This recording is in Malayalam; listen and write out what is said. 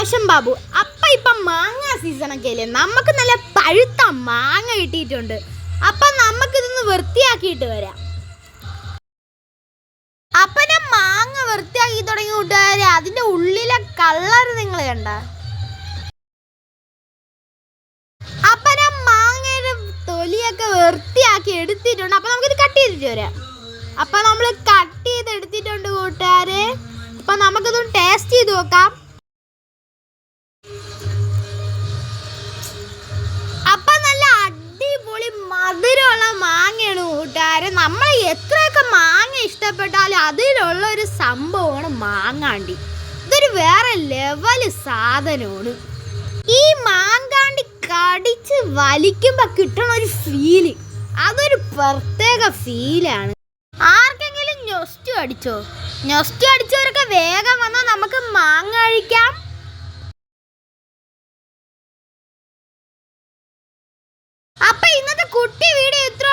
റോഷൻ ബാബു. ഇപ്പം മാങ്ങ സീസണൊക്കെ അല്ലേ, നമുക്ക് നല്ല പഴുത്ത മാങ്ങ കിട്ടിയിട്ടുണ്ട്. അപ്പം നമുക്കിതൊന്ന് വൃത്തിയാക്കിയിട്ട് വരാം. അപ്പം ഞാൻ മാങ്ങ വൃത്തിയാക്കി തുടങ്ങി കൂട്ടുകാരെ. അതിൻ്റെ ഉള്ളിലെ കളർ നിങ്ങൾ കണ്ട. അപ്പം ഞാൻ മാങ്ങയുടെ തൊലിയൊക്കെ വൃത്തിയാക്കി എടുത്തിട്ടുണ്ട്. അപ്പം നമുക്കിത് കട്ട് ചെയ്തിട്ട് വരാം. അപ്പം നമ്മൾ കട്ട് ചെയ്തെടുത്തിട്ടുണ്ട് കൂട്ടുകാരെ. അപ്പം നമുക്കിതൊന്ന് ടേസ്റ്റ് ചെയ്ത് നോക്കാം. അപ്പം നല്ല അടിപൊളി മധുരമുള്ള മാങ്ങയാണ് കൂട്ടുകാരെ. നമ്മൾ എത്രയൊക്കെ മാങ്ങ ഇഷ്ടപ്പെട്ടാലും അതിലുള്ള ഒരു സംഭവമാണ് മാങ്ങാണ്ടി. ഇതൊരു വേറെ ലെവല് സാധനമാണ്. ഈ മാങ്ങാണ്ടി കടിച്ച് വലിക്കുമ്പോൾ കിട്ടണ ഒരു ഫീല്, അതൊരു പ്രത്യേക ഫീലാണ്. ആർക്കെങ്കിലും ഞൊസ്റ്റു അടിച്ചോ? ഞൊസ്റ്റു അടിച്ചവരൊക്കെ വേഗം വന്നാൽ നമുക്ക് മാങ്ങ കഴിക്കാം. അപ്പൊ ഇന്നത്തെ കുട്ടി വീഡിയോ ഇത്ര